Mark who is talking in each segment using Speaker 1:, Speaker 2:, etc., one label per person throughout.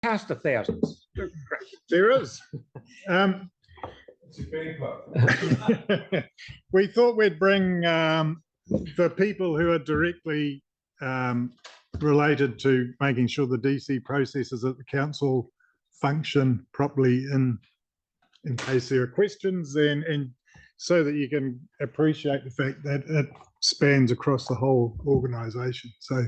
Speaker 1: Past the thousands.
Speaker 2: There is. We thought we'd bring the people who are directly related to making sure the DC processes at the council function properly in case there are questions, and so that you can appreciate the fact that it spans across the whole organisation. So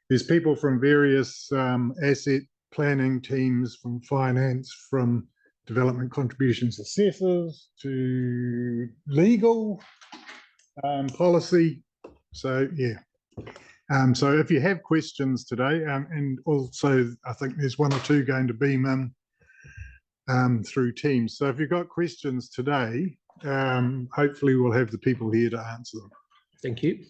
Speaker 2: there's people from various asset planning teams, from finance, from development contributions assessors to legal, policy. So yeah. So if you have questions today, and also I think there's one or two going to beam in through Teams. So if you've got questions today, hopefully we'll have the people here to answer them.
Speaker 1: Thank you.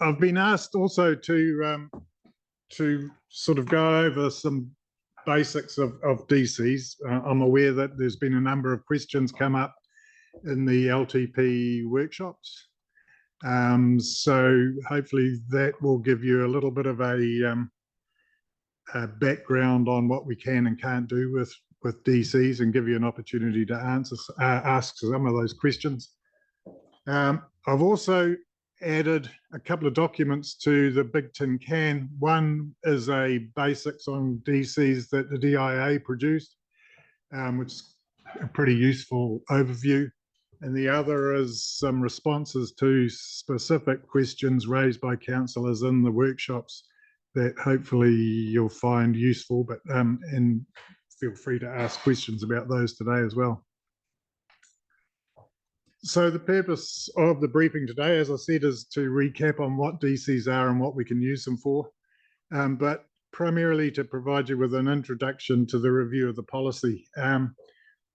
Speaker 2: I've been asked also to sort of go over some basics of DCs. I'm aware that there's been a number of questions come up in the LTP workshops. So hopefully that will give you a little bit of a background on what we can and can't do with DCs, and give you an opportunity to ask some of those questions. I've also added a couple of documents to the Big Tin Can. One is a basics on DCs that the DIA produced, which is a pretty useful overview. And the other is some responses to specific questions raised by councillors in the workshops that hopefully you'll find useful, but and feel free to ask questions about those today as well. So the purpose of the briefing today, as I said, is to recap on what DCs are and what we can use them for, but primarily to provide you with an introduction to the review of the policy.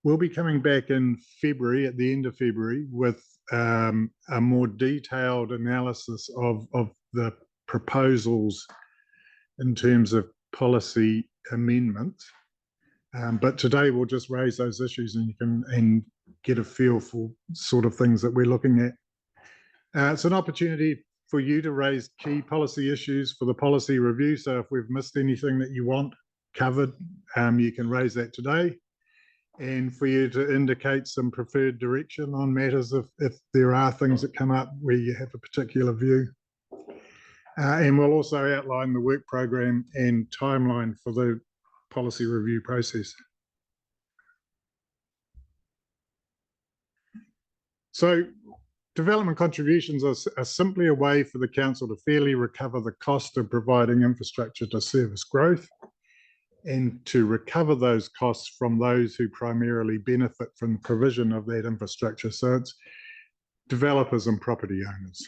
Speaker 2: We'll be coming back in February, at the end of February, with a more detailed analysis of the proposals in terms of policy amendments. But today we'll just raise those issues, and you can get a feel for sort of things that we're looking at. It's an opportunity for you to raise key policy issues for the policy review. So if we've missed anything that you want covered, you can raise that today. And for you to indicate some preferred direction on matters if there are things that come up where you have a particular view. And we'll also outline the work program and timeline for the policy review process. So development contributions are simply a way for the council to fairly recover the cost of providing infrastructure to service growth, and to recover those costs from those who primarily benefit from the provision of that infrastructure. So it's developers and property owners.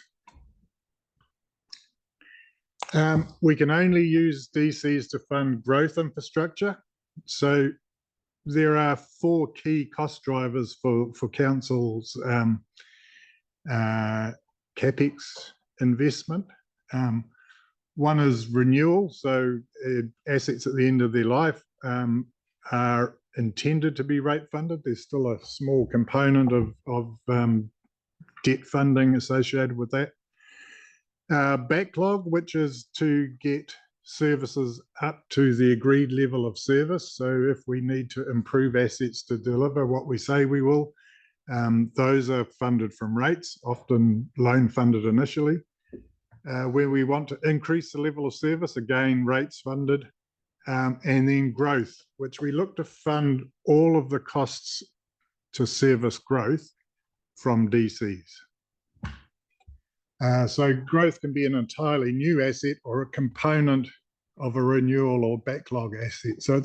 Speaker 2: We can only use DCs to fund growth infrastructure. So there are four key cost drivers for councils' CapEx investment. One is renewal, so assets at the end of their life are intended to be rate funded. There's still a small component of debt funding associated with that. Backlog, which is to get services up to the agreed level of service. So if we need to improve assets to deliver what we say we will, those are funded from rates, often loan funded initially. Where we want to increase the level of service, again, rates funded, and then growth, which we look to fund all of the costs to service growth from DCs. So growth can be an entirely new asset or a component of a renewal or backlog asset. So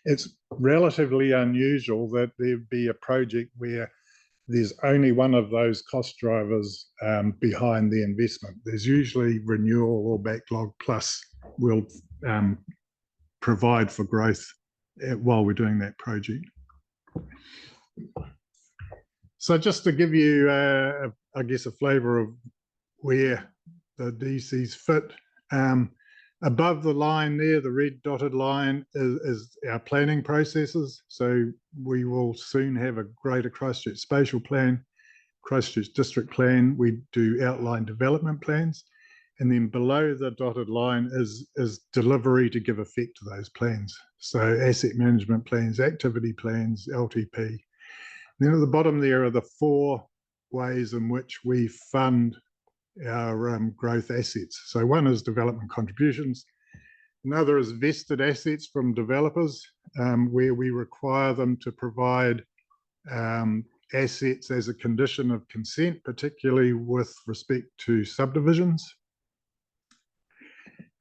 Speaker 2: it's relatively unusual that there'd be a project where there's only one of those cost drivers behind the investment. There's usually renewal or backlog, plus we'll provide for growth while we're doing that project. So just to give you, I guess, a flavour of where the DCs fit, above the line there, the red dotted line is our planning processes. So we will soon have a Greater Christchurch spatial plan Christchurch district plan, we do outline development plans. And then below the dotted line is delivery to give effect to those plans. So asset management plans, activity plans, LTP. Then at the bottom there are the 4 ways in which we fund our growth assets. So one is development contributions. Another is vested assets from developers, where we require them to provide assets as a condition of consent, particularly with respect to subdivisions.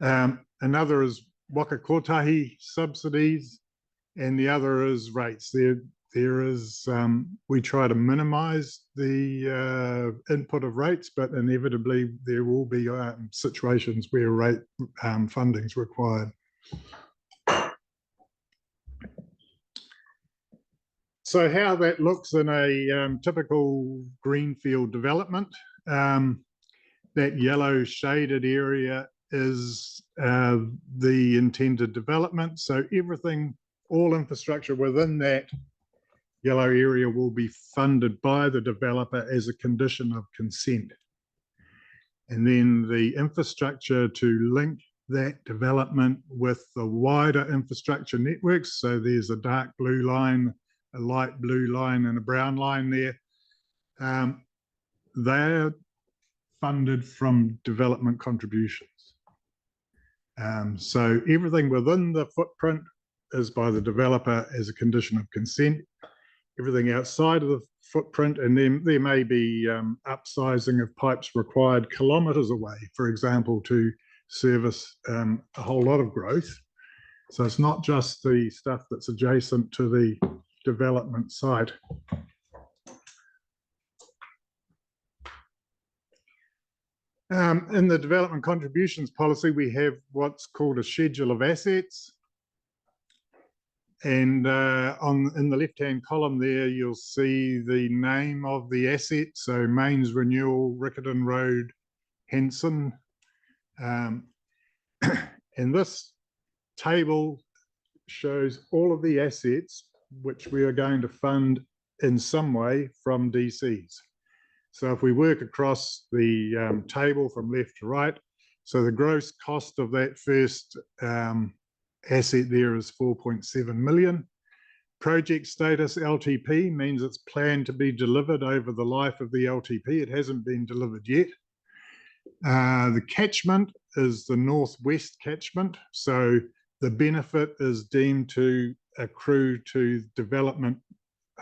Speaker 2: Another is waka kotahi subsidies, and the other is rates. There is, we try to minimize the input of rates, but inevitably there will be situations where rate funding is required. So how that looks in a typical greenfield development, that yellow shaded area is the intended development. So everything, all infrastructure within that yellow area will be funded by the developer as a condition of consent. And then the infrastructure to link that development with the wider infrastructure networks. So there's a dark blue line, a light blue line, and a brown line there. They're funded from development contributions. So everything within the footprint is by the developer as a condition of consent. Everything outside of the footprint, and then there may be upsizing of pipes required kilometres away, for example, to service a whole lot of growth. So it's not just the stuff that's adjacent to the development site. In the development contributions policy, we have what's called a schedule of assets. And in the left-hand column there, you'll see the name of the asset. So Mains Renewal, Riccarton Road, Henson. And this table shows all of the assets which we are going to fund in some way from DCs. So if we work across the table from left to right, so the gross cost of that first asset there is 4.7 million. Project status LTP means it's planned to be delivered over the life of the LTP. It hasn't been delivered yet. The catchment is the northwest catchment. So the benefit is deemed to accrue to development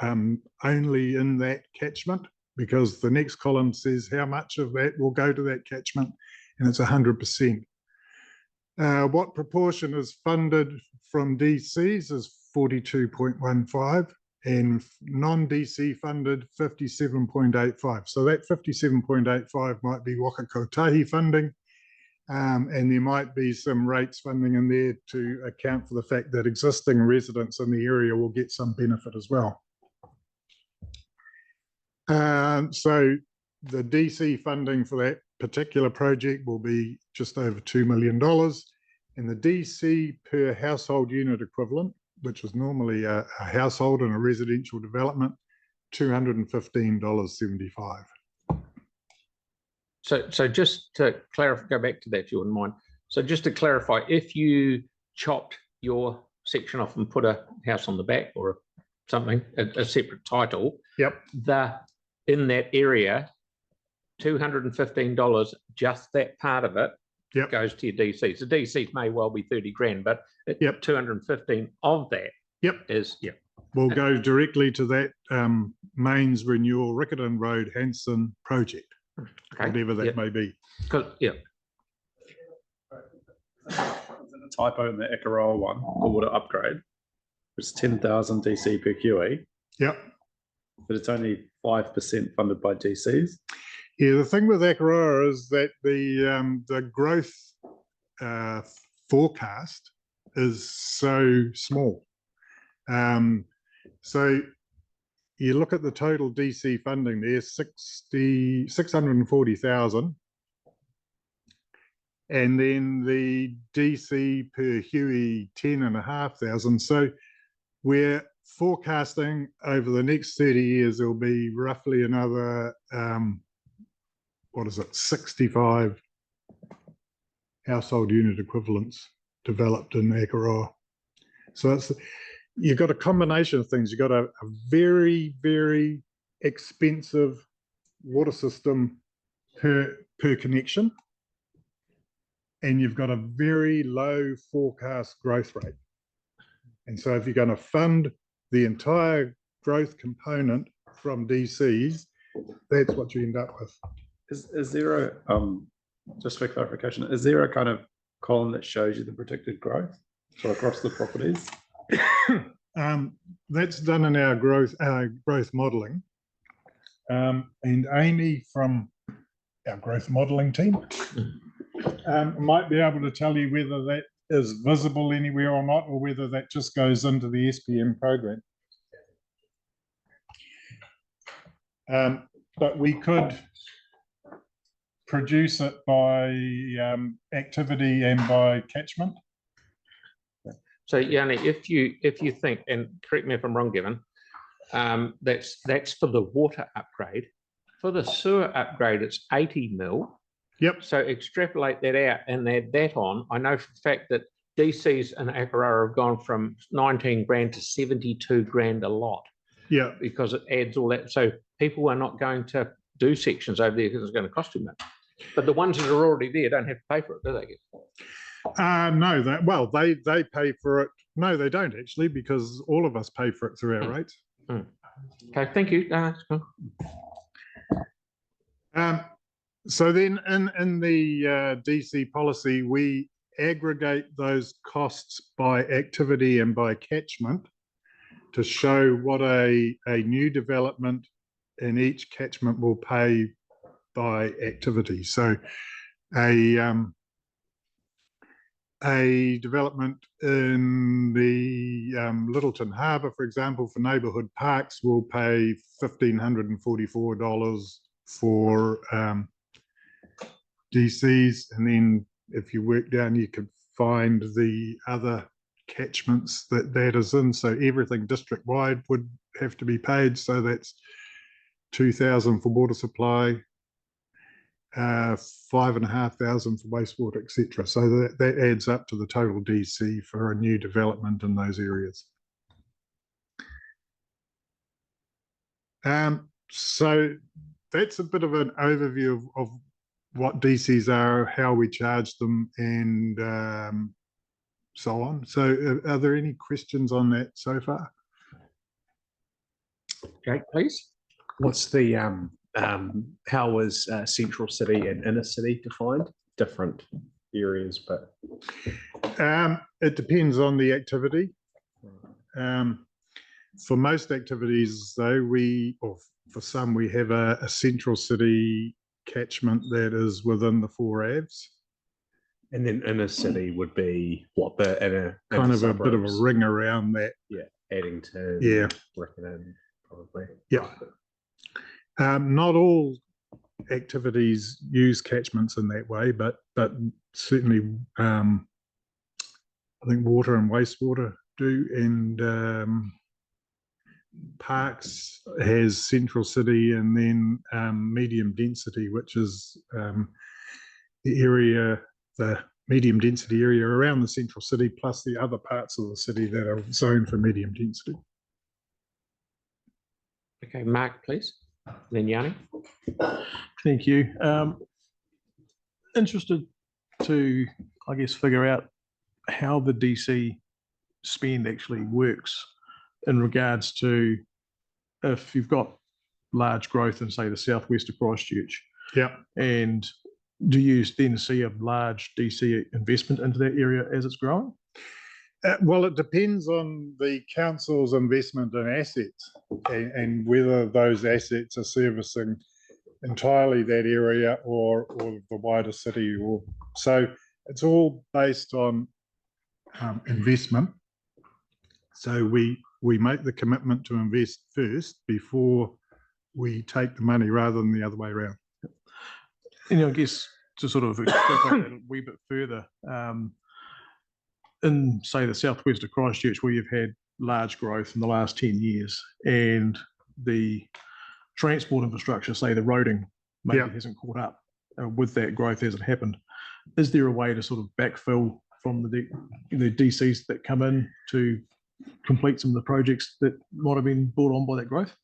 Speaker 2: only in that catchment, because the next column says how much of that will go to that catchment, and it's 100%. What proportion is funded from DCs is 42.15, and non-DC funded 57.85. So that 57.85 might be waka kotahi funding, and there might be some rates funding in there to account for the fact that existing residents in the area will get some benefit as well. So the DC funding for that particular project will be just over $2 million, and the DC per household unit equivalent, which is normally a household in a residential development, $215.75.
Speaker 1: So just to clarify, go back to that, if you wouldn't mind. So just to clarify, if you chopped your section off and put a house on the back or something, a separate title,
Speaker 2: yep,
Speaker 1: in that area, $215, just that part of it,
Speaker 2: yep,
Speaker 1: goes to your DCs. The DCs may well be 30 grand, but
Speaker 2: yep,
Speaker 1: 215 of that,
Speaker 2: yep,
Speaker 1: is
Speaker 2: will go directly to that Mains Renewal Riccarton Road Henson project, okay, whatever that may be.
Speaker 3: There's a typo in the Ekaroa one, the water upgrade. It's 10,000 DC per QE.
Speaker 2: Yep.
Speaker 3: But it's only 5% funded by DCs.
Speaker 2: Yeah, the thing with Ekaroa is that the growth forecast is so small. So you look at the total DC funding there, 640,000. And then the DC per Huey, 10,500. So we're forecasting over the next 30 years, there'll be roughly another, 65 household unit equivalents developed in Akaroa. So you've got a combination of things. You've got a very, very expensive water system per connection, and you've got a very low forecast growth rate. And so if you're going to fund the entire growth component from DCs, that's what you end up with.
Speaker 3: Is there a just for clarification, is there a kind of column that shows you the predicted growth across the properties?
Speaker 2: That's done in our growth modelling, and Amy from our growth modelling team might be able to tell you whether that is visible anywhere or not, or whether that just goes into the SPM program. But we could produce it by activity and by catchment.
Speaker 1: So Yanni, if you think, and correct me if I'm wrong, Given, that's for the water upgrade. For the sewer upgrade, it's 80 mil.
Speaker 2: Yep.
Speaker 1: So extrapolate that out and add that on. I know for the fact that DCs in Akaroa have gone from 19 grand to 72 grand a lot.
Speaker 2: Yeah.
Speaker 1: Because it adds all that. So people are not going to do sections over there because it's going to cost too much. But the ones that are already there don't have to pay for it, do they?
Speaker 2: No, they pay for it. No, they don't actually, because all of us pay for it through our rates.
Speaker 1: Okay, thank you. That's cool.
Speaker 2: So then in the DC policy, we aggregate those costs by activity and by catchment to show what a new development in each catchment will pay by activity. So a development in the Littleton Harbour, for example, for neighbourhood parks will pay $1,544 for DCs, and then if you work down, you could find the other catchments that is in. So everything district wide would have to be paid. So that's $2,000 for water supply, $5,500 for wastewater, etc. So that adds up to the total DC for a new development in those areas. So that's a bit of an overview of what DCs are, how we charge them, and so on. So are there any questions on that so far?
Speaker 1: Jake, please.
Speaker 4: What's the how is central city and inner city defined? Different areas, but
Speaker 2: it depends on the activity. For most activities, though, for some, we have a central city catchment that is within the 4 AVs.
Speaker 4: and then inner city would be what the inner
Speaker 2: Kind of
Speaker 4: suburbs.
Speaker 2: a bit of a ring around that.
Speaker 4: Yeah, Addington.
Speaker 2: Yeah.
Speaker 4: Riccarton, probably.
Speaker 2: Yeah. Not all activities use catchments in that way, but certainly I think water and wastewater do, and parks has central city, and then medium density, which is the medium density area around the central city, plus the other parts of the city that are zoned for medium density.
Speaker 1: Okay, Mark, please. Then Yanni.
Speaker 5: Thank you. Interested to, I guess, figure out how the DC spend actually works in regards to if you've got large growth in, say, the southwest of Christchurch.
Speaker 2: Yeah.
Speaker 5: And do you then see a large DC investment into that area as it's growing?
Speaker 2: Well, it depends on the council's investment in assets and whether those assets are servicing entirely that area or the wider city. So it's all based on investment. So we make the commitment to invest first before we take the money, rather than the other way around.
Speaker 5: And I guess to sort of extrapolate that a wee bit further, in, say, the southwest of Christchurch, where you've had large growth in the last 10 years and the transport infrastructure, say the roading, maybe
Speaker 2: Yeah.
Speaker 5: hasn't caught up with that growth as it happened. Is there a way to sort of backfill from the DCs that come in to complete some of the projects that might have been brought on by that growth?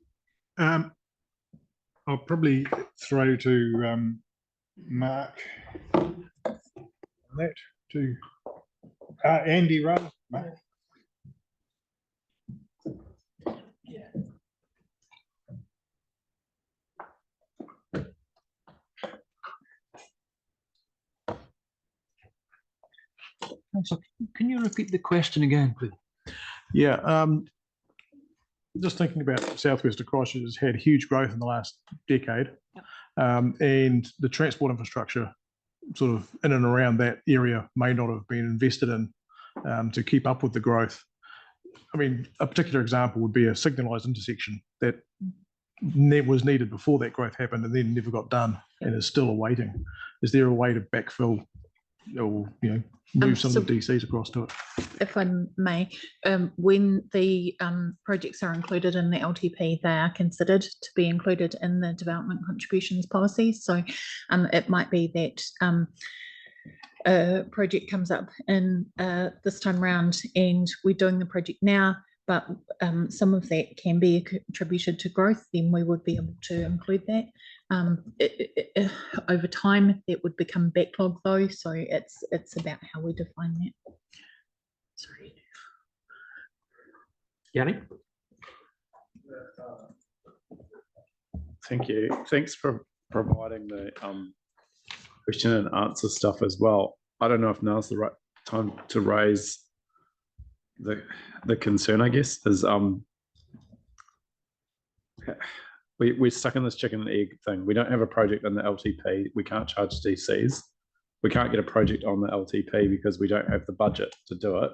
Speaker 2: I'll probably throw to Mark on that to Andy rather. Mark.
Speaker 6: So can you repeat the question again, please?
Speaker 5: Yeah, just thinking about southwest of Christchurch has had huge growth in the last decade, and the transport infrastructure sort of in and around that area may not have been invested in to keep up with the growth. I mean, a particular example would be a signalised intersection that was needed before that growth happened and then never got done and is still awaiting. Is there a way to backfill or move some of the DCs across to it?
Speaker 7: If I may, when the projects are included in the LTP, they are considered to be included in the development contributions policy. So it might be that a project comes up in this time round and we're doing the project now, but some of that can be attributed to growth, then we would be able to include that. Over time, it would become backlog though, so it's about how we define that. Sorry.
Speaker 1: Yanni?
Speaker 3: Thank you. Thanks for providing the question and answer stuff as well. I don't know if now's the right time to raise the concern, I guess, is we're stuck in this chicken and egg thing. We don't have a project in the LTP. We can't charge DCs. We can't get a project on the LTP because we don't have the budget to do it.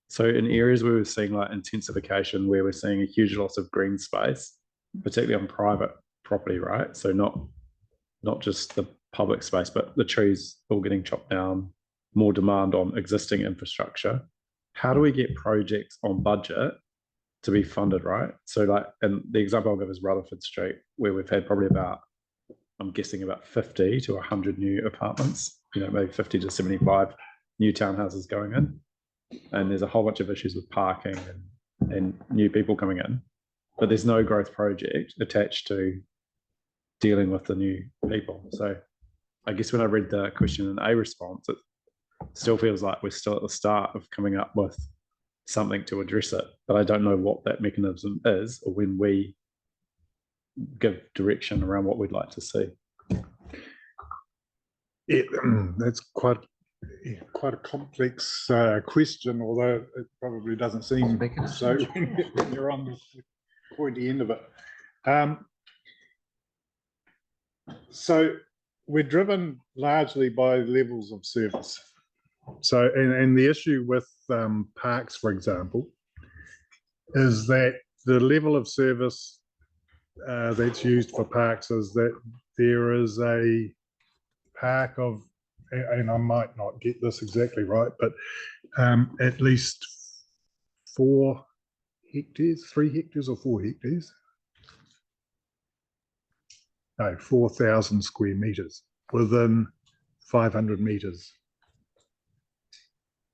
Speaker 3: So in areas where we're seeing like intensification, where we're seeing a huge loss of green space, particularly on private property, right? So not just the public space, but the trees all getting chopped down, more demand on existing infrastructure. How do we get projects on budget to be funded, right? So like, and the example I'll give is Rutherford Street, where we've had probably about, I'm guessing about 50 to 100 new apartments, maybe 50 to 75 new townhouses going in. And there's a whole bunch of issues with parking and new people coming in, but there's no growth project attached to dealing with the new people. So I guess when I read the question and A response, it still feels like we're still at the start of coming up with something to address it, but I don't know what that mechanism is or when we give direction around what we'd like to see.
Speaker 2: That's quite a complex question, although it probably doesn't seem so when you're on the pointy end of it. So we're driven largely by levels of service. So, and the issue with parks, for example, is that the level of service that's used for parks is that there is a park of, and I might not get this exactly right, but at least 4 hectares, 3 hectares or 4 hectares? No, 4,000 square meters within 500 meters.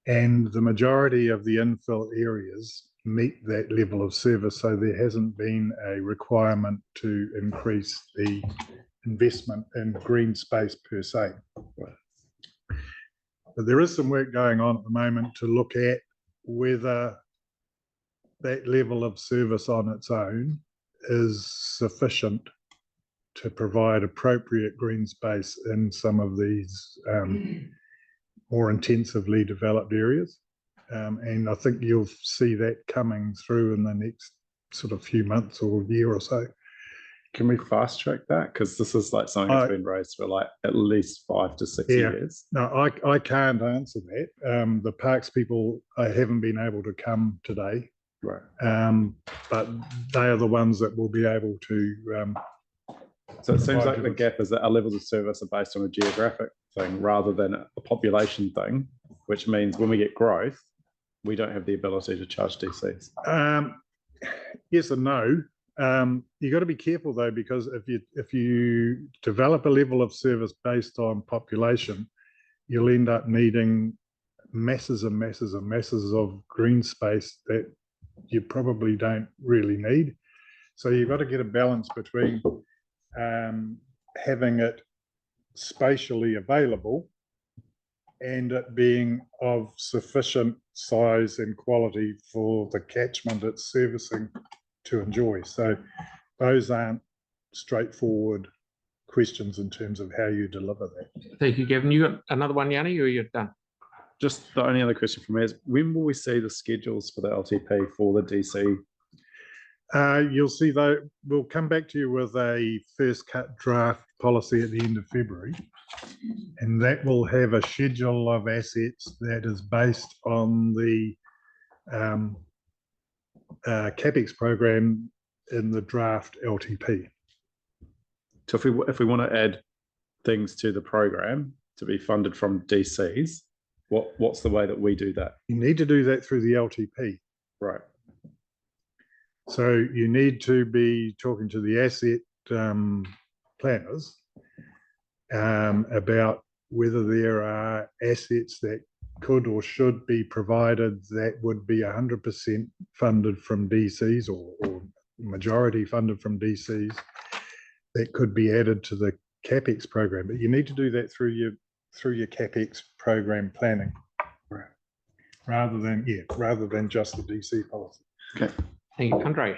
Speaker 2: And the majority of the infill areas meet that level of service, so there hasn't been a requirement to increase the investment in green space per se. But there is some work going on at the moment to look at whether that level of service on its own is sufficient to provide appropriate green space in some of these more intensively developed areas. And I think you'll see that coming through in the next sort of few months or year or so.
Speaker 3: Can we fast track that? Because this is like something that's been raised for like at least 5 to 6 years.
Speaker 2: No, I can't answer that. The parks people haven't been able to come today.
Speaker 3: Right.
Speaker 2: But they are the ones that will be able to.
Speaker 3: So it seems like the gap is that our levels of service are based on a geographic thing rather than a population thing, which means when we get growth, we don't have the ability to charge DCs.
Speaker 2: Yes and no. You got to be careful though, because if you develop a level of service based on population, you'll end up needing masses and masses and masses of green space that you probably don't really need. So you've got to get a balance between having it spatially available and it being of sufficient size and quality for the catchment it's servicing to enjoy. So those aren't straightforward questions in terms of how you deliver that.
Speaker 1: Thank you, Gavin. You got another one, Yanni, or you're done?
Speaker 3: Just the only other question from me is, when will we see the schedules for the LTP for the DC?
Speaker 2: You'll see though, we'll come back to you with a first cut draft policy at the end of February, and that will have a schedule of assets that is based on the CapEx program in the draft LTP.
Speaker 3: So if we want to add things to the program to be funded from DCs, what's the way that we do that?
Speaker 2: You need to do that through the LTP.
Speaker 3: Right.
Speaker 2: So you need to be talking to the asset planners about whether there are assets that could or should be provided that would be 100% funded from DCs or majority funded from DCs that could be added to the CapEx program. But you need to do that through your CapEx program planning, rather than just the DC policy.
Speaker 3: Okay.
Speaker 1: Thank you, Andre.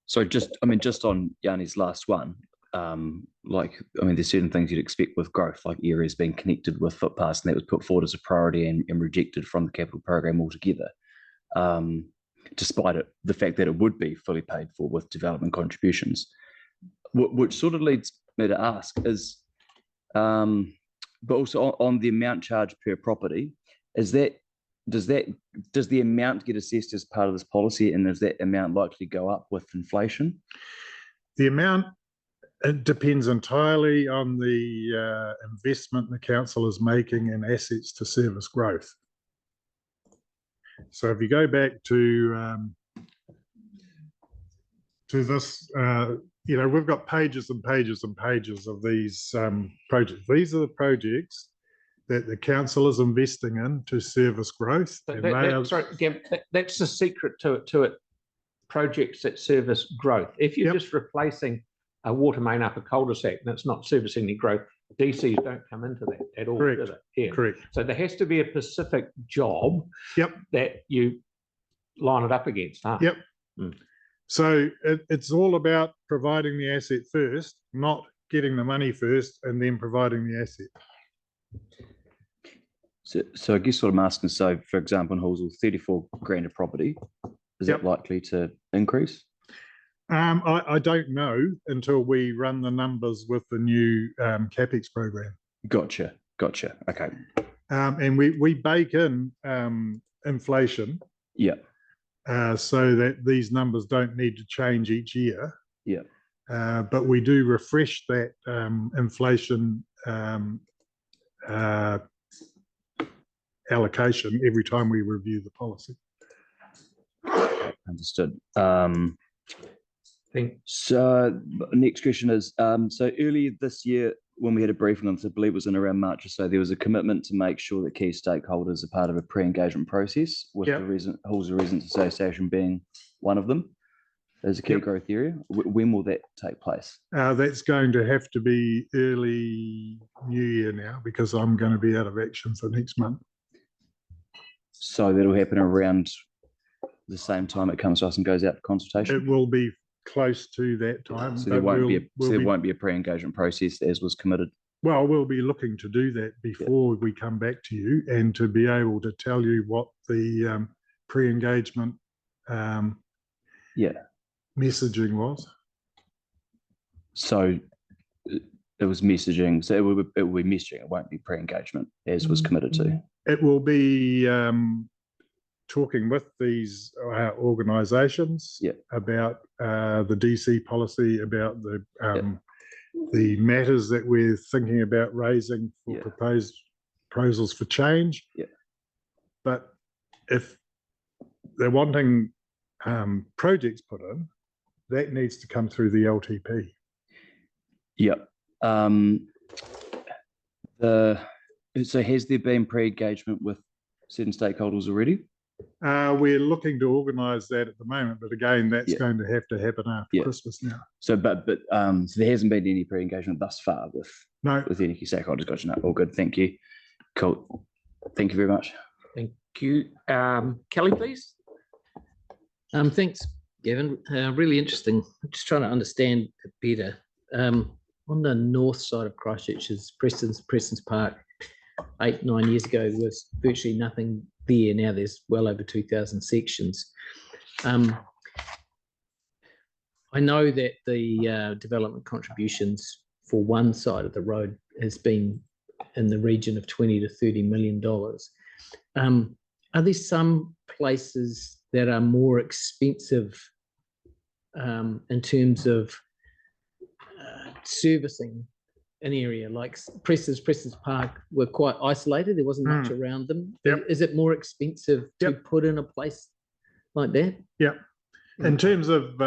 Speaker 8: So just on Yanni's last one, there's certain things you'd expect with growth, like areas being connected with footpaths, and that was put forward as a priority and rejected from the capital program altogether, despite the fact that it would be fully paid for with development contributions. Which sort of leads me to ask is, but also on the amount charged per property, does the amount get assessed as part of this policy, and is that amount likely to go up with inflation?
Speaker 2: The amount, it depends entirely on the investment the council is making in assets to service growth. So if you go back to this, we've got pages and pages and pages of these projects. These are the projects that the council is investing in to service growth.
Speaker 1: That's the secret to it. Projects that service growth. If you're just replacing a water main up a cul-de-sac and it's not servicing any growth, DCs don't come into that at all.
Speaker 2: Correct.
Speaker 1: Yeah.
Speaker 2: Correct.
Speaker 1: So there has to be a specific job that you line it up against. Huh?
Speaker 2: Yep. Mm. So it's all about providing the asset first, not getting the money first and then providing the asset.
Speaker 8: So I guess what I'm asking, so for example, in Hallsville, 34 grand a property, is that likely to increase?
Speaker 2: I don't know until we run the numbers with the new CapEx program.
Speaker 8: Gotcha. Okay.
Speaker 2: And we bake in inflation.
Speaker 8: Yeah.
Speaker 2: So that these numbers don't need to change each year.
Speaker 8: Yeah.
Speaker 2: But we do refresh that inflation allocation every time we review the policy.
Speaker 8: Understood. So next question is, so earlier this year when we had a briefing on this, I believe it was in around March or so, there was a commitment to make sure that key stakeholders are part of a pre-engagement process, with the Hallsville Residents Association being one of them as a key growth area. When will that take place?
Speaker 2: That's going to have to be early New Year now, because I'm going to be out of action for next month.
Speaker 8: So that'll happen around the same time it comes to us and goes out for consultation?
Speaker 2: It will be close to that time.
Speaker 8: So there won't be a pre-engagement process as was committed?
Speaker 2: Well, we'll be looking to do that before we come back to you, and to be able to tell you what the pre-engagement messaging was.
Speaker 8: So it was messaging. So it will be messaging. It won't be pre-engagement as was committed to.
Speaker 2: It will be talking with these organisations about the DC policy, about the matters that we're thinking about raising for proposals for change. But if they're wanting projects put in, that needs to come through the LTP.
Speaker 8: Yep. So has there been pre-engagement with certain stakeholders already?
Speaker 2: We're looking to organise that at the moment, but again, that's
Speaker 8: Yeah.
Speaker 2: going to happen after
Speaker 8: Yeah.
Speaker 2: Christmas now.
Speaker 8: So, but so there hasn't been any pre-engagement thus far with
Speaker 2: No,
Speaker 8: any key stakeholders. Gotcha. No, all good. Thank you. Cool. Thank you very much.
Speaker 1: Thank you. Kelly, please.
Speaker 6: Thanks, Gavin. Really interesting. I'm just trying to understand it better. On the north side of Christchurch is Preston's Park. 8-9 years ago, there was virtually nothing there. Now there's well over 2,000 sections. I know that the development contributions for one side of the road has been in the region of $20 to $30 million. Are there some places that are more expensive in terms of servicing an area like Preston's Park were quite isolated? There wasn't much around them.
Speaker 2: Yep.
Speaker 6: Is it more expensive to
Speaker 2: Yep.
Speaker 6: put in a place like that?
Speaker 2: yeah. In terms of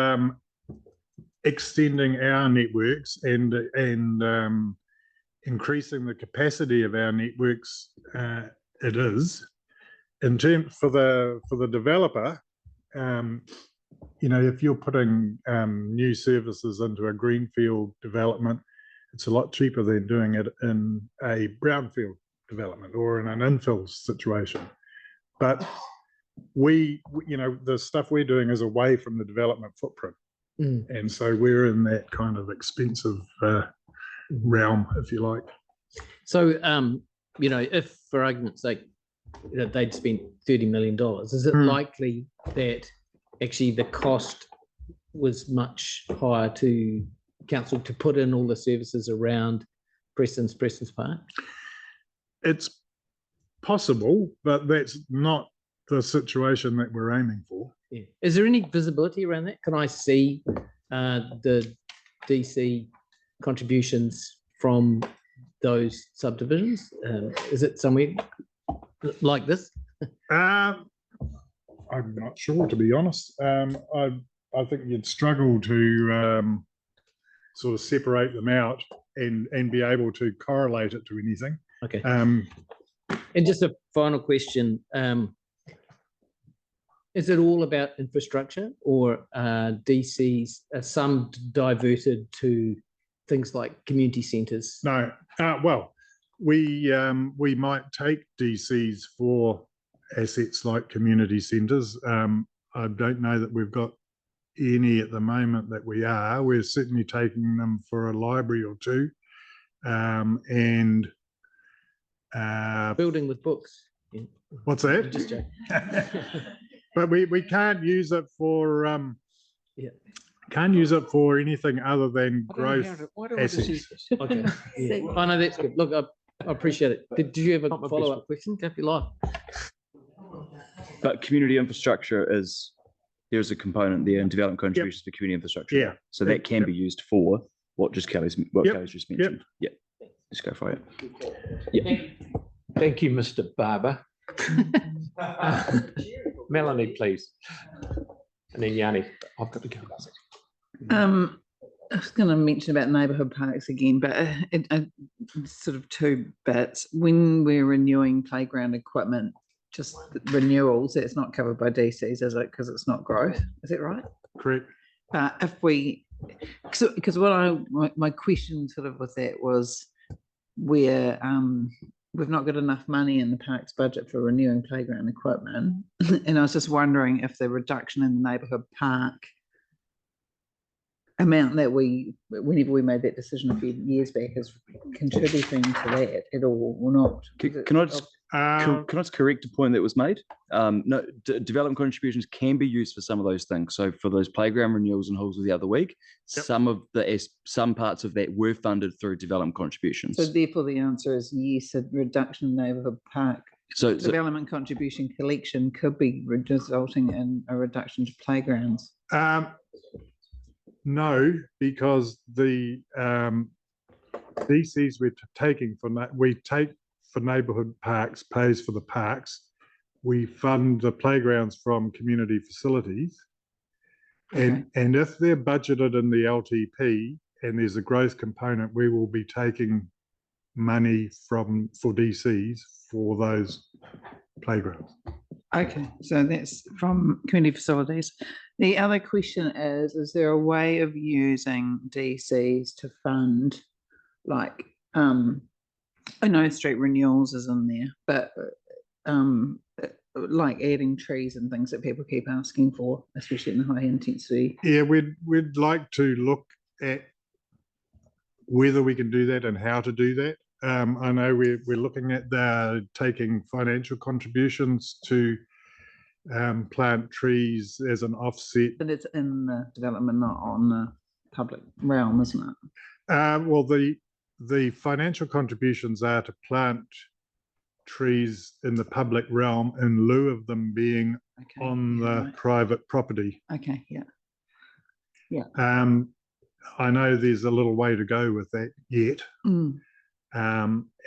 Speaker 2: extending our networks and increasing the capacity of our networks, it is. In terms for the developer, if you're putting new services into a greenfield development, it's a lot cheaper than doing it in a brownfield development or in an infill situation. But the stuff we're doing is away from the development footprint. And so we're in that kind of expensive realm, if you like.
Speaker 6: So, if for argument's sake, they'd spent $30 million, is it likely that actually the cost was much higher to council to put in all the services around Preston's Park?
Speaker 2: It's possible, but that's not the situation that we're aiming for.
Speaker 6: Yeah. Is there any visibility around that? Can I see the DC contributions from those subdivisions? Is it somewhere like this?
Speaker 2: I'm not sure, to be honest. I think you'd struggle to sort of separate them out and be able to correlate it to anything.
Speaker 6: Okay. And just a final question. Is it all about infrastructure, or DCs are some diverted to things like community centres?
Speaker 2: No. Well, we might take DCs for assets like community centres. I don't know that we've got any at the moment that we are. We're certainly taking them for a library or two, and
Speaker 6: Building with books. Yeah.
Speaker 2: what's that?
Speaker 6: Just joking.
Speaker 2: But we can't use it for can't use it for anything other than growth assets.
Speaker 6: Okay. Yeah. Oh, no, that's good. Look, I appreciate it. Did you have a follow-up question? Go for your life.
Speaker 8: But community infrastructure there's a component there in development contributions for community infrastructure.
Speaker 2: Yeah.
Speaker 8: So that can be used for what Kelly's just mentioned. Yeah. Let's go for it. Yeah.
Speaker 1: Thank you, Mr. Barber. Melanie, please. And then Yanni. I've got to go.
Speaker 9: I was going to mention about neighbourhood parks again, but sort of two bits. When we're renewing playground equipment, just renewals, it's not covered by DCs, is it? Because it's not growth. Is it right?
Speaker 2: Correct.
Speaker 9: If we, because my question sort of with that was where we've not got enough money in the parks budget for renewing playground equipment, and I was just wondering if the reduction in the neighbourhood park amount that whenever we made that decision a few years back, is contributing to that at all or not?
Speaker 8: Can I just correct a point that was made? No, development contributions can be used for some of those things. So for those playground renewals and halls of the other week, some parts of that were funded through development contributions.
Speaker 9: So therefore the answer is yes, a reduction in neighbourhood park. So development contribution collection could be resulting in a reduction to playgrounds.
Speaker 2: No, because the DCs we take for neighbourhood parks pays for the parks, we fund the playgrounds from community facilities. And if they're budgeted in the LTP and there's a growth component, we will be taking money for DCs for those playgrounds.
Speaker 9: Okay, so that's from community facilities. The other question is there a way of using DCs to fund, like, I know street renewals is in there, but like adding trees and things that people keep asking for, especially in the high intensity.
Speaker 2: Yeah, we'd like to look at whether we can do that and how to do that. I know we're looking at taking financial contributions to plant trees as an offset.
Speaker 9: But it's in the development, not on the public realm, isn't it?
Speaker 2: Well, the financial contributions are to plant trees in the public realm in lieu of them being on the private property.
Speaker 9: Okay, yeah.
Speaker 2: I know there's a little way to go with that yet.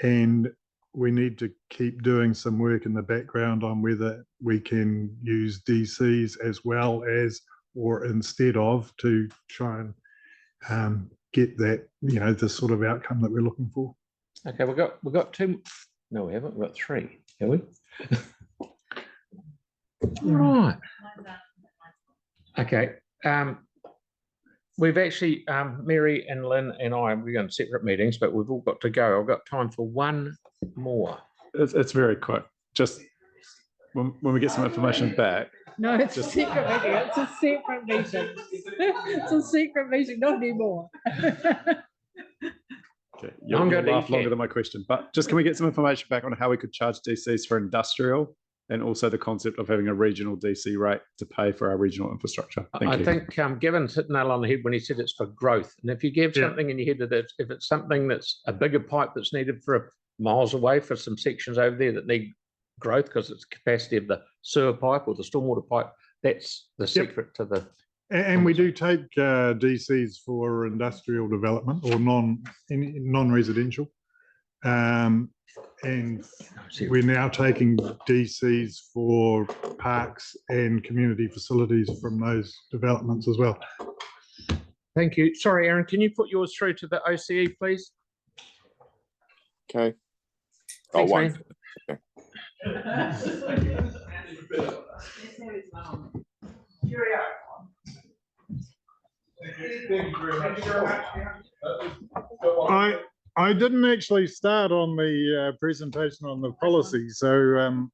Speaker 2: And we need to keep doing some work in the background on whether we can use DCs as well as or instead of to try and get that, the sort of outcome that we're looking for.
Speaker 1: Okay, we've got two. No, we haven't. We've got three, have we? Right. Okay. We've actually, Mary and Lynn and I, we're going to separate meetings, but we've all got to go. I've got time for one more.
Speaker 3: It's very quick. Just when we get some information back.
Speaker 10: No, it's a secret meeting. It's a separate meeting. It's a secret meeting, not anymore.
Speaker 3: Okay, you'll laugh longer than my question, but just can we get some information back on how we could charge DCs for industrial and also the concept of having a regional DC rate to pay for our regional infrastructure?
Speaker 1: I think Gavin's hit the nail on the head when he said it's for growth. And if you give something in your head that if it's something that's a bigger pipe that's needed for miles away for some sections over there that need growth because it's the capacity of the sewer pipe or the stormwater pipe, that's the secret to the.
Speaker 2: And we do take DCs for industrial development or non-residential. And we're now taking DCs for parks and community facilities from those developments as well.
Speaker 1: Thank you. Sorry, Aaron, can you put yours through to the OCE, please?
Speaker 11: Okay.
Speaker 1: Thanks,
Speaker 11: one. Okay.
Speaker 2: I didn't actually start on the presentation on the policy, so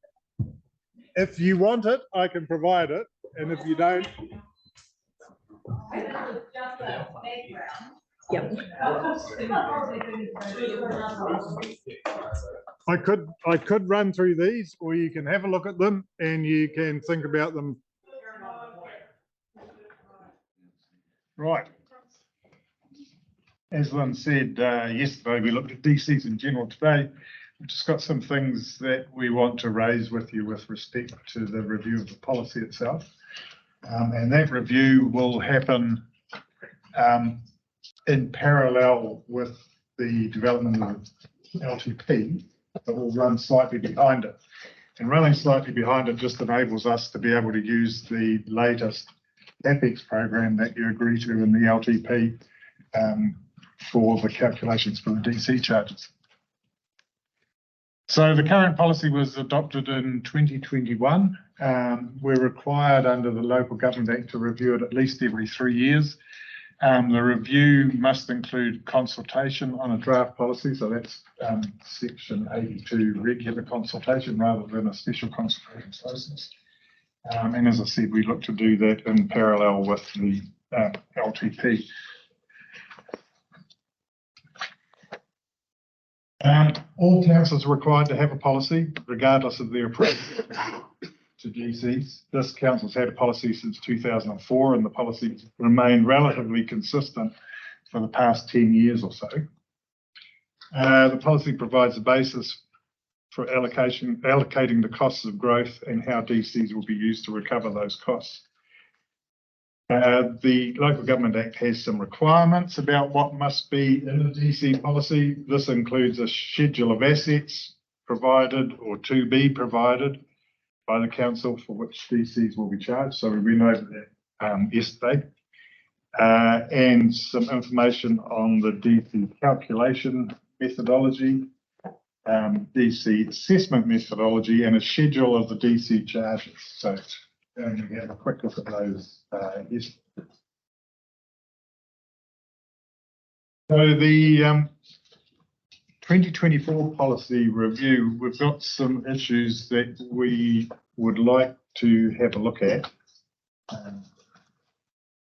Speaker 2: if you want it, I can provide it, and if you don't, I could run through these, or you can have a look at them and you can think about them. Right. As Lynn said, yesterday we looked at DCs in general. Today, we've just got some things that we want to raise with you with respect to the review of the policy itself. And that review will happen in parallel with the development of LTP, but will run slightly behind it. And running slightly behind it just enables us to be able to use the latest CapEx program that you agree to in the LTP for the calculations for the DC charges. So the current policy was adopted in 2021. We're required under the Local Government Act to review it at least every 3 years. The review must include consultation on a draft policy, so that's section 82, regular consultation rather than a special consultation process. And as I said, we look to do that in parallel with the LTP. All councils are required to have a policy, regardless of their approach to DCs. This council's had a policy since 2004, and the policy's remained relatively consistent for the past 10 years or so. The policy provides a basis for allocating the costs of growth and how DCs will be used to recover those costs. The Local Government Act has some requirements about what must be in the DC policy. This includes a schedule of assets provided or to be provided, by the council for which DCs will be charged. So we went over that yesterday. And some information on the DC calculation methodology, DC assessment methodology, and a schedule of the DC charges. So we have a quick look at those. So the 2024 policy review, we've got some issues that we would like to have a look at.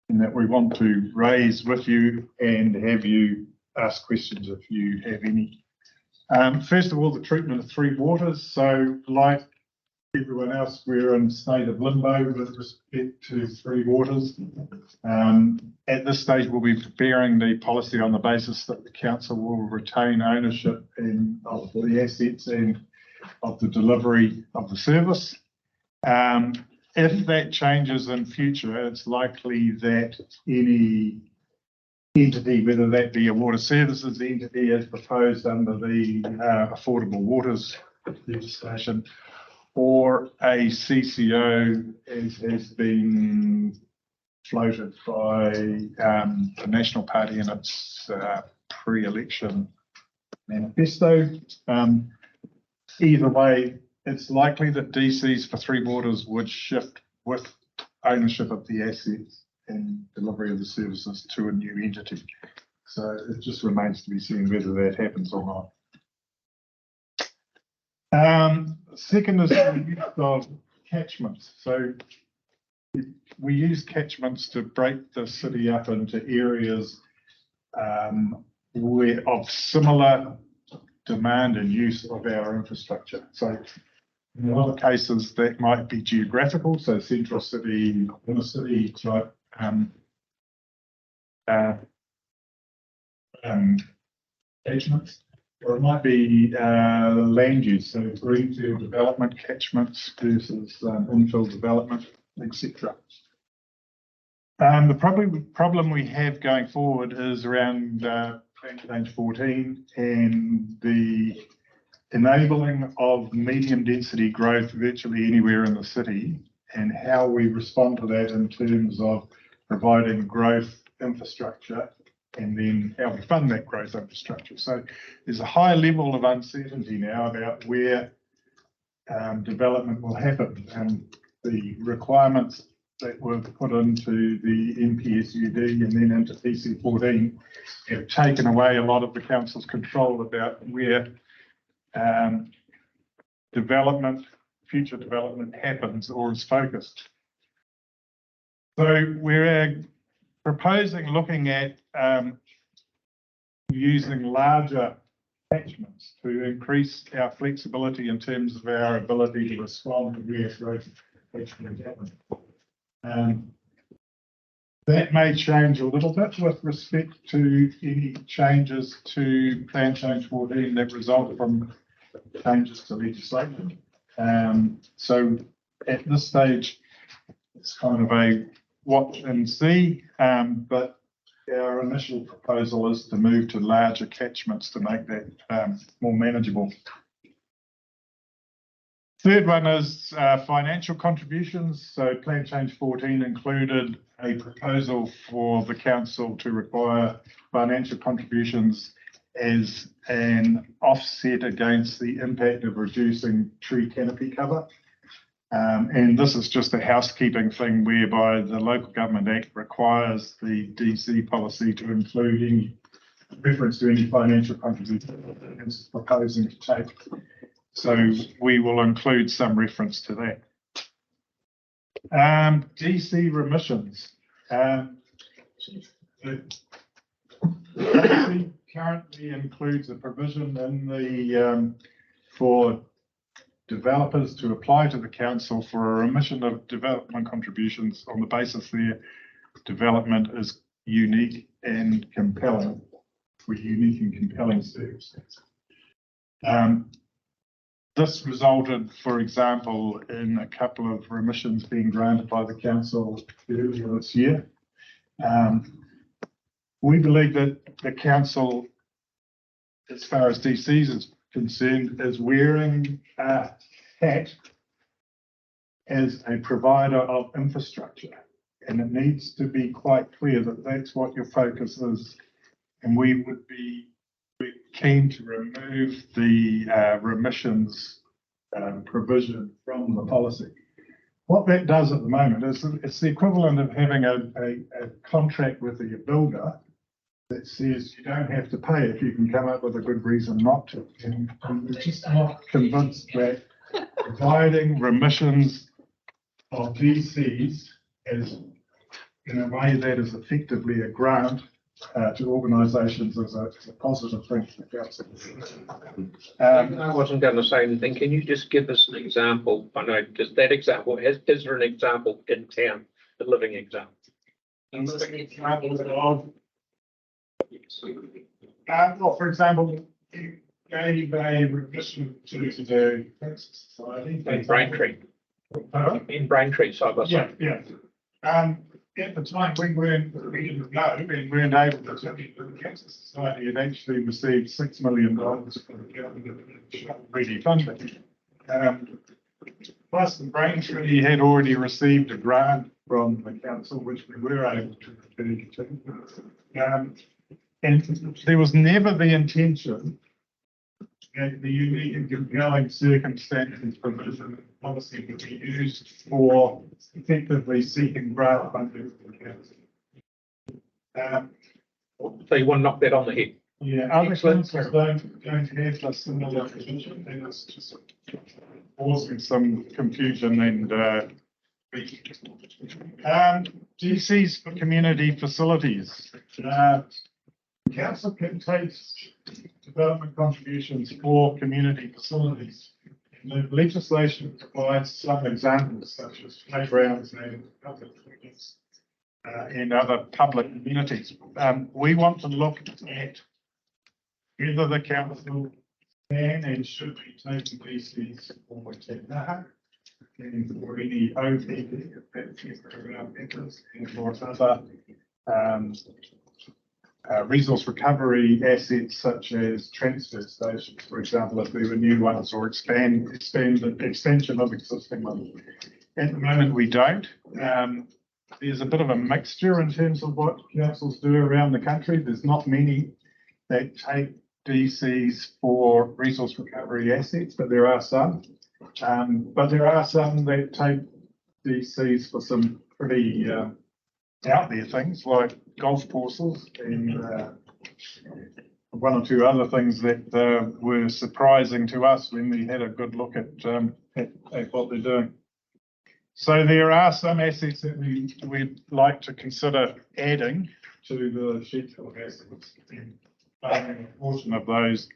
Speaker 2: And that we want to raise with you and have you ask questions if you have any. First of all, the treatment of three waters. So like everyone else, we're in a state of limbo with respect to three waters. At this stage, we'll be preparing the policy on the basis that the council will retain ownership of the assets and of the delivery of the service. If that changes in future, it's likely that any entity, whether that be a water services entity as proposed under the Affordable Waters legislation, or a CCO as has been floated by the National Party in its pre-election manifesto. Either way, it's likely that DCs for Three Waters would shift with ownership of the assets and delivery of the services to a new entity. So it just remains to be seen whether that happens or not. Second is the use of catchments. So we use catchments to break the city up into areas where of similar demand and use of our infrastructure. So in a lot of cases that might be geographical, so central city, inner city type catchments, or it might be land use, so greenfield development catchments versus infill development, etc. The problem we have going forward is around Plan Change 14 and the enabling of medium density growth virtually anywhere in the city, and how we respond to that in terms of providing growth infrastructure and then how we fund that growth infrastructure. So there's a high level of uncertainty now about where development will happen, and the requirements that were put into the NPSUD and then into PC14 have taken away a lot of the council's control about where future development happens or is focused. So we're proposing looking at using larger catchments to increase our flexibility in terms of our ability to respond to where growth actually happens. That may change a little bit with respect to any changes to Plan Change 14 that result from changes to legislation. So at this stage, it's kind of a watch and see, but our initial proposal is to move to larger catchments to make that more manageable. Third one is financial contributions. So Plan Change 14 included a proposal for the council to require financial contributions as an offset against the impact of reducing tree canopy cover. And this is just a housekeeping thing whereby the Local Government Act requires the DC policy to include any reference to any financial contribution it's proposing to take. So we will include some reference to that. DC remissions. The policy currently includes a provision in the for developers to apply to the council for a remission of development contributions on the basis their development is unique and compelling, for unique and compelling circumstances. This resulted, for example, in a couple of remissions being granted by the council earlier this year. We believe that the council, as far as DCs is concerned, is wearing a hat as a provider of infrastructure. And it needs to be quite clear that that's what your focus is. And we would be keen to remove the remissions provision from the policy. What that does at the moment is it's the equivalent of having a contract with the builder that says you don't have to pay if you can come up with a good reason not to. And I'm just not convinced that providing remissions of DCs as in a way that is effectively a grant to organisations is a positive thing for the council.
Speaker 1: I wasn't going to say anything. Can you just give us an example? I know just that example. Is there an example in town, a living example?
Speaker 2: Well, for example, you gave a remission to the Princess Society.
Speaker 1: In Braintree. In Braintree, side by side.
Speaker 2: Yeah. At the time, we didn't know and weren't able to tell you that the Cancer Society had actually received $6 million from the government already funding. Plus, the Braintree had already received a grant from the council, which we were able to refer to. And there was never the intention that the unique and compelling circumstances provision policy would be used for effectively seeking grant funding for the council.
Speaker 1: So you want to knock that on the head?
Speaker 2: Yeah, other councils don't have a similar position, and it's just causing some confusion and DCs for community facilities. Council can take development contributions for community facilities. The legislation provides some examples, such as playgrounds and public crickets and other public amenities. We want to look at whether the council can and should be taking DCs for techno and for any OPP and for other resource recovery assets such as transfer stations, for example, if there were new ones, or extension of existing ones. At the moment, we don't. There's a bit of a mixture in terms of what councils do around the country. There's not many that take DCs for resource recovery assets, but there are some. But there are some that take DCs for some pretty out there things like golf courses and one or two other things that were surprising to us when we had a good look at what they're doing. So there are some assets that we'd like to consider adding to the schedule of assets and funding a portion of those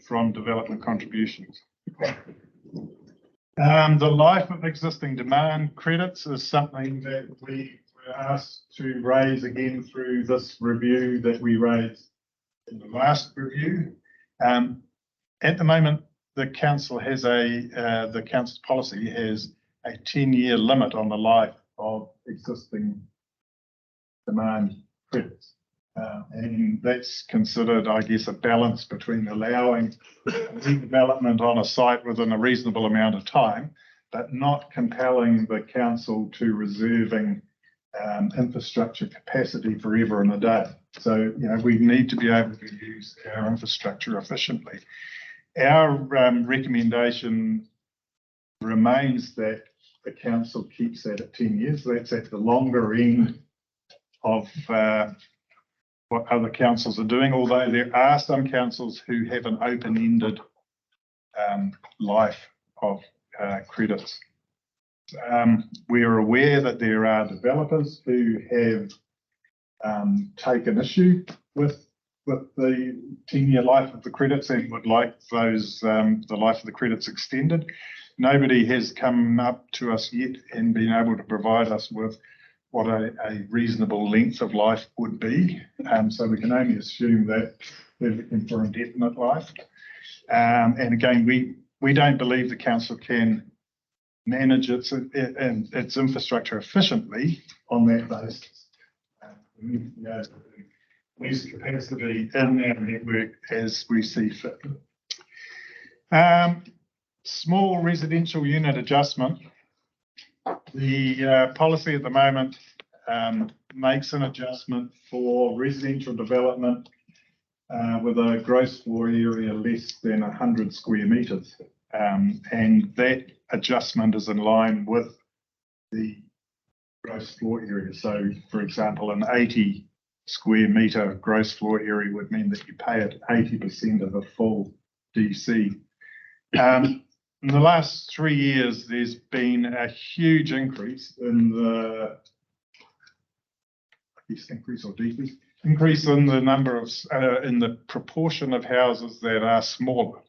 Speaker 2: from development contributions. The life of existing demand credits is something that we were asked to raise again through this review that we raised in the last review. At the moment, the council has the council's policy has a 10-year limit on the life of existing demand credits. And that's considered, I guess, a balance between allowing redevelopment on a site within a reasonable amount of time, but not compelling the council to reserving infrastructure capacity forever and a day. So, we need to be able to use our infrastructure efficiently. Our recommendation remains that the council keeps that at 10 years. That's at the longer end of what other councils are doing, although there are some councils who have an open-ended life of credits. We are aware that there are developers who have taken issue with the 10-year life of the credits and would like the life of the credits extended. Nobody has come up to us yet and been able to provide us with what a reasonable length of life would be. So we can only assume that they're looking for indefinite life. And again, we don't believe the council can manage its infrastructure efficiently on that basis. We need to use capacity in our network as we see fit. Small residential unit adjustment. The policy at the moment makes an adjustment for residential development with a gross floor area less than 100 square metres. And that adjustment is in line with the gross floor area. So, for example, an 80 square metre gross floor area would mean that you pay it 80% of a full DC. In the last 3 years, there's been a huge increase in the increase in the number of in the proportion of houses that are smaller.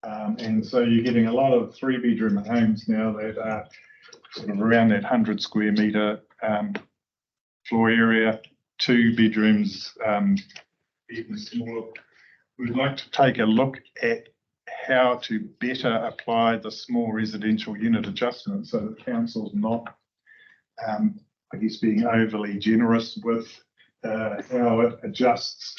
Speaker 2: And so you're getting a lot of 3-bedroom homes now that are sort of around that 100 square metre floor area, 2 bedrooms, even smaller. We'd like to take a look at how to better apply the small residential unit adjustment so that council's not, I guess, being overly generous with how it adjusts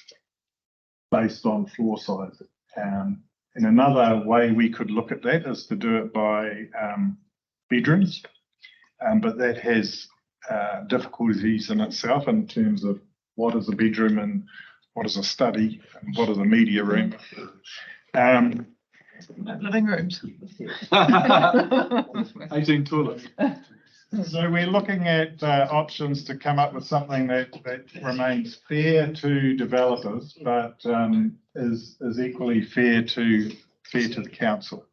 Speaker 2: based on floor size. And another way we could look at that is to do it by bedrooms, but that has difficulties in itself in terms of what is a bedroom and what is a study and what is a media room.
Speaker 9: Living rooms.
Speaker 2: 18 toilets. So we're looking at options to come up with something that remains fair to developers, but is equally fair to the council.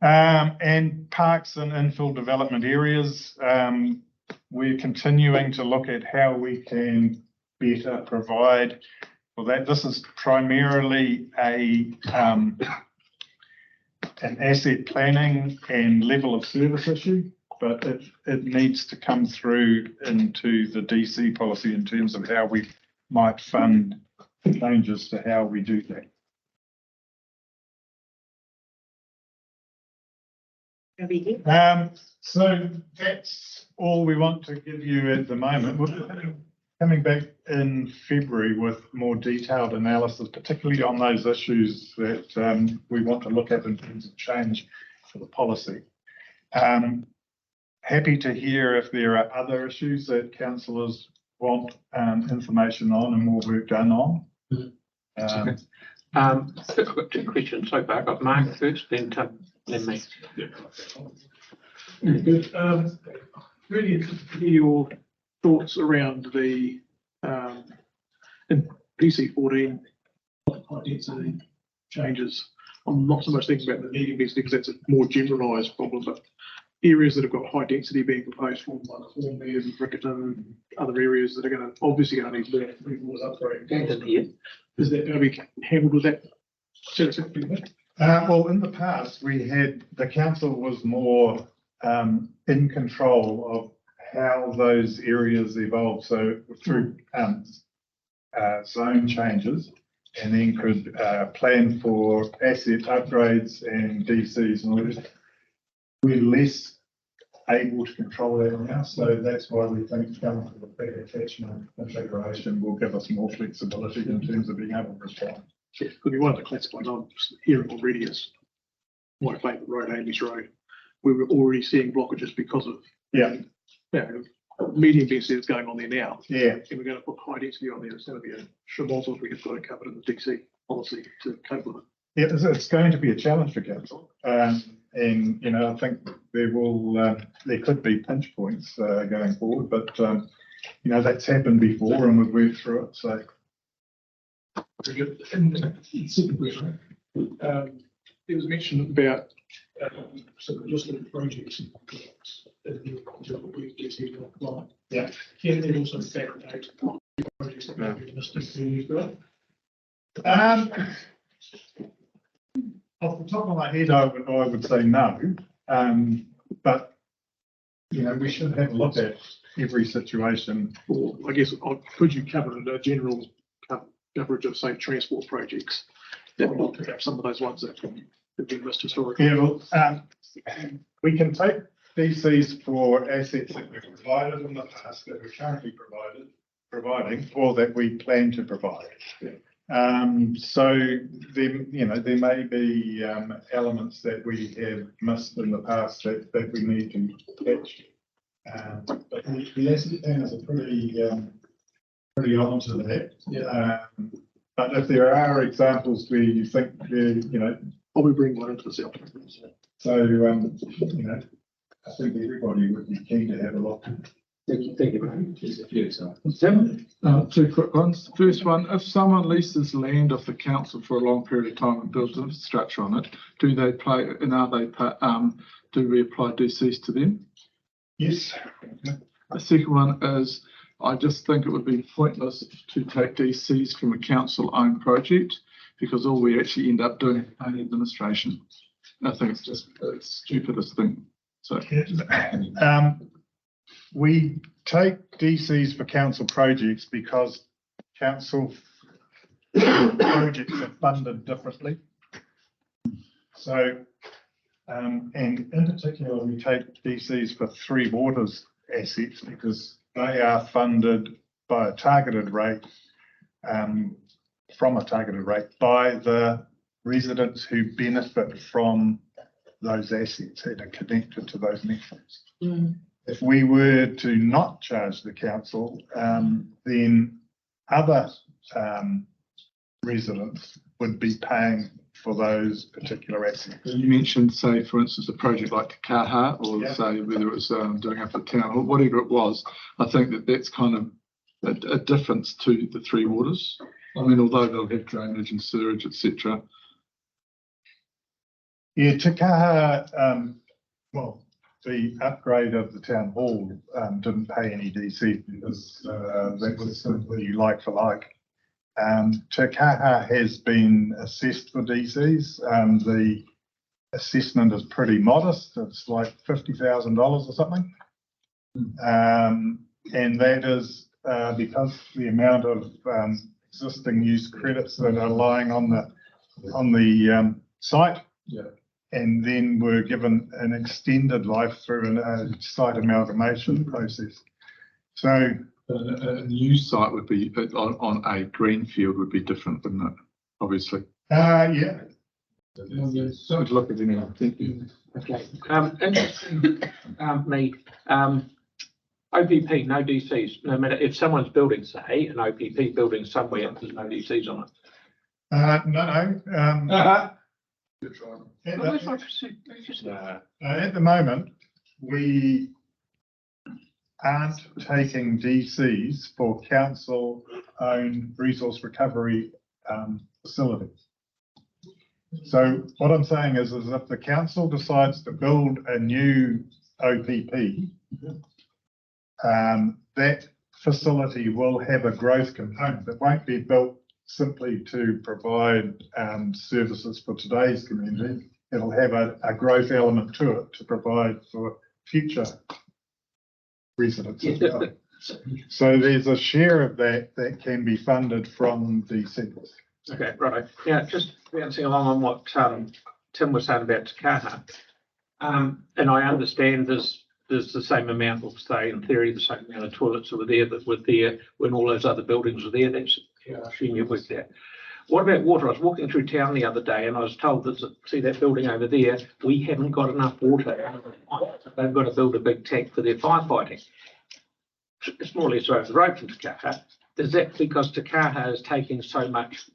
Speaker 2: And parks and infill development areas, we're continuing to look at how we can better provide for that. This is primarily an asset planning and level of service issue, but it needs to come through into the DC policy in terms of how we might fund changes to how we do that. So that's all we want to give you at the moment. We'll be coming back in February with more detailed analysis, particularly on those issues that we want to look at in terms of change for the policy. Happy to hear if there are other issues that councillors want information on and more work done on.
Speaker 1: I've got 2 questions so far. I've got Mark first, then me.
Speaker 5: Good. Really interested to hear your thoughts around the in PC14 high density changes. I'm not so much thinking about the medium density because that's a more generalised problem, but areas that have got high density being proposed from like Hornmears and Brickerton, other areas that are going to obviously going to need more upgrade. Is that going to be handled with that satisfactory?
Speaker 2: Well, in the past, the council was more in control of how those areas evolved. So through zone changes, and then could plan for asset upgrades and DCs. And we're less able to control that now. So that's why we think coming to the bigger attachment configuration will give us more flexibility in terms of being able to respond.
Speaker 5: Yeah, could be one of the classified I'm hearing already is my favourite road, Amy's Road. We were already seeing blockages because of medium density that's going on there now.
Speaker 2: Yeah.
Speaker 5: And we're going to put high density on there. It's going to be a schmozzle if we get got it covered in the DC policy to cope with it.
Speaker 2: Yeah, it's going to be a challenge for council. And you know, I think there could be pinch points going forward, but you know, that's happened before and we've worked through it. So
Speaker 5: very good. And second question, there was mention about some logistic projects
Speaker 2: yeah.
Speaker 5: Can there also fabricate projects that may be listed?
Speaker 2: Off the top of my head, I would say no. But you know, we should have a look at every situation.
Speaker 5: Or I guess could you cover a general coverage of, say, transport projects that will pick up some of those ones that have been missed historically?
Speaker 2: Yeah, well, we can take DCs for assets that we've provided in the past that we're currently providing or that we plan to provide. So there may be elements that we have missed in the past that we need to catch. But the asset planners are pretty on to that. But if there are examples where you think
Speaker 5: Probably bring one into the cell.
Speaker 2: so I think everybody would be keen to have a look.
Speaker 1: Thank you very much. Just a few examples.
Speaker 11: Tim, two quick ones. First one, if someone leases land off the council for a long period of time and builds infrastructure on it, do we apply DCs to them?
Speaker 2: Yes.
Speaker 11: The second one is, I just think it would be pointless to take DCs from a council-owned project because all we actually end up doing is paying administration. I think it's just the stupidest thing. So
Speaker 2: we take DCs for council projects because council projects are funded differently. So, and in particular, we take DCs for Three Waters assets because they are funded by a targeted rate, from a targeted rate by the residents who benefit from those assets and are connected to those networks. If we were to not charge the council, then other residents would be paying for those particular assets.
Speaker 11: you mentioned, say, for instance, a project like Te Kaha, or say whether it was doing up the town or whatever it was. I think that's kind of a difference to the Three Waters. I mean, although they'll have drainage and sewage, etc.
Speaker 2: Yeah, Te Kaha, well, the upgrade of the town hall didn't pay any DC because that was simply like for like. Te Kaha has been assessed for DCs. The assessment is pretty modest. It's like $50,000 or something. And that is because the amount of existing use credits that are lying on the site.
Speaker 11: Yeah.
Speaker 2: And then we're given an extended life through a site amalgamation process. So
Speaker 11: A new site would be on a greenfield would be different, wouldn't it? Obviously.
Speaker 2: yeah.
Speaker 11: Something to look at anyway. Thank you.
Speaker 1: Okay. Interesting. OPP, no DCs. No matter if someone's building, say, an OPP building somewhere, there's no DCs on it.
Speaker 2: No. At the moment, we aren't taking DCs for council-owned resource recovery facilities. So what I'm saying is if the council decides to build a new OPP, that facility will have a growth component. It won't be built simply to provide services for today's community. It'll have a growth element to it to provide for future residents as well. So there's a share of that can be funded from the centres.
Speaker 1: Okay, right. Yeah, just bouncing along on what Tim was saying about Te Kaha. And I understand there's the same amount of, say, in theory, the same amount of toilets that were there that were there when all those other buildings were there. That's, I assume you worked there. What about water? I was walking through town the other day and I was told that, see that building over there, we haven't got enough water. They've got to build a big tank for their firefighting. It's more or less over the road from Te Kaha. Is that because Te Kaha is taking so much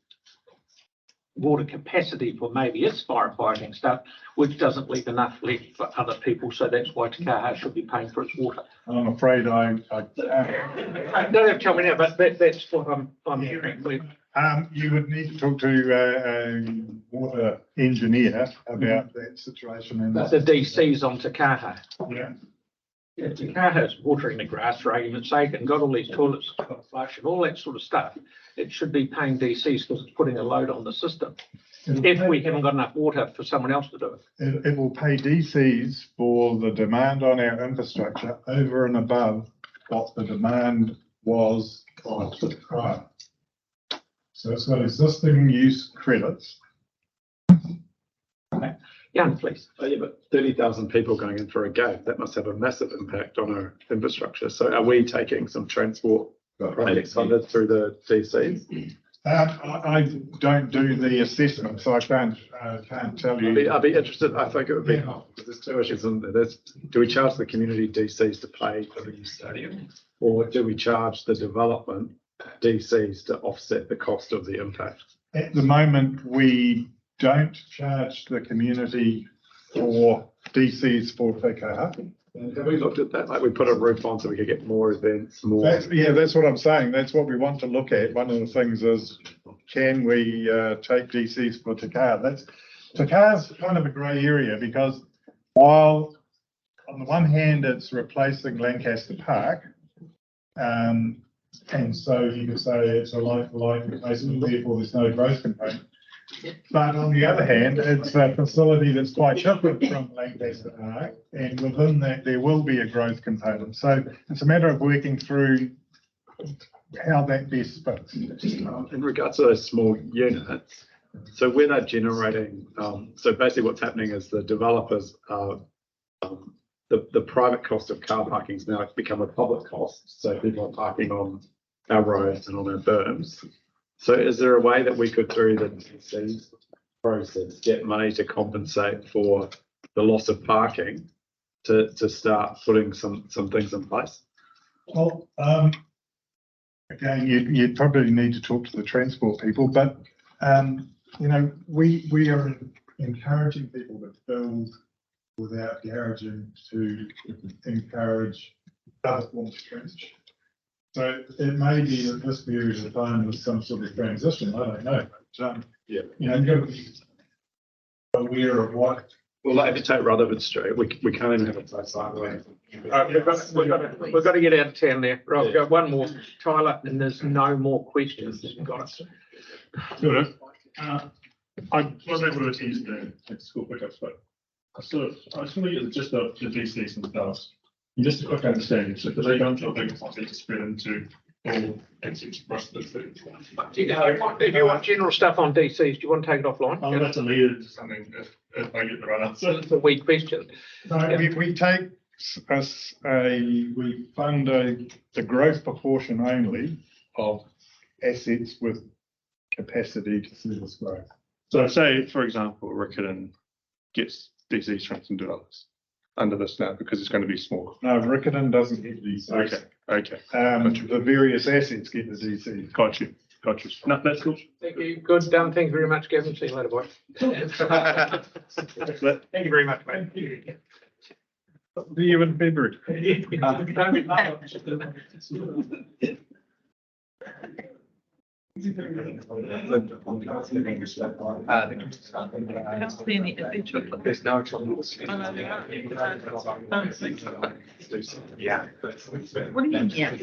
Speaker 1: water capacity for maybe its firefighting stuff, which doesn't leave enough left for other people, so that's why Te Kaha should be paying for its water?
Speaker 2: I'm afraid I
Speaker 1: don't have to tell me now, but that's what I'm hearing.
Speaker 2: You would need to talk to a water engineer about that situation. And
Speaker 1: the DCs on Te Kaha.
Speaker 2: Yeah.
Speaker 1: Yeah, Te Kaha's watering the grass for argument's sake and got all these toilets got to flush and all that sort of stuff. It should be paying DCs because it's putting a load on the system. If we haven't got enough water for someone else to do it.
Speaker 2: It will pay DCs for the demand on our infrastructure over and above what the demand was prior. So it's got existing use credits.
Speaker 1: Okay. Jan, please.
Speaker 3: Oh, yeah, but 30,000 people going in for a gate, that must have a massive impact on our infrastructure. So are we taking some transport projects funded through the DCs?
Speaker 2: I don't do the assessment, so I can't tell you.
Speaker 3: I'd be interested, I think it would be, there's two issues, and there's, do we charge the community DCs to pay for the new stadium? Or do we charge the development DCs to offset the cost of the impact?
Speaker 2: At the moment, we don't charge the community for DCs for Te Kaha.
Speaker 3: Have we looked at that? Like we put a roof on so we could get more events, more.
Speaker 2: That's what I'm saying. That's what we want to look at. One of the things is, can we take DCs for Te Kaha? Te Kaha's kind of a grey area because while on the one hand it's replacing Lancaster Park, and so you could say it's a like-for-like replacement, therefore there's no growth component. But on the other hand, it's a facility that's quite different from Lancaster Park, and within that there will be a growth component. So it's a matter of working through how that best fits.
Speaker 3: In regards to those small units, so where they're generating, so basically what's happening is the developers are, the private cost of car parking is now become a public cost. So people are parking on our roads and on our berms. So is there a way that we could, through the DC process, get money to compensate for the loss of parking to start putting some things in place?
Speaker 2: Well, again, you'd probably need to talk to the transport people, but you know, we are encouraging people to build without garaging to encourage other forms of transport. So it may be that this period of time was some sort of transition. I don't know. But,
Speaker 3: Yeah.
Speaker 2: You know, you've got to be aware of what.
Speaker 3: Well, like if you take Rutherford Street, we can't even have a place like that.
Speaker 1: We've got to get out of town there. Right, I've got one more, Tyler, and there's no more questions. Got it.
Speaker 12: I wasn't able to attend the school pickups, but I just want to get just the DCs themselves. And just a quick understanding, so because they don't feel big enough to spread into all exits across the food.
Speaker 1: If you want general stuff on DCs, do you want to take it offline?
Speaker 12: I'll have to lead it to something if I get the right answer.
Speaker 1: It's a weak question.
Speaker 2: No, we take we fund the growth proportion only of assets with capacity to service growth.
Speaker 12: So say, for example, Riccarton gets DC strengths and develops under this now because it's going to be small.
Speaker 2: No, Riccarton doesn't get DC.
Speaker 12: Okay.
Speaker 2: The various assets get the DC.
Speaker 12: Got you. No, that's cool.
Speaker 1: Thank you. Good. Thank you very much, Gavin. See you later, boy. Thank you very much, mate.
Speaker 2: Do you in February?
Speaker 1: There's no chocolate.
Speaker 9: What do you mean? Yeah.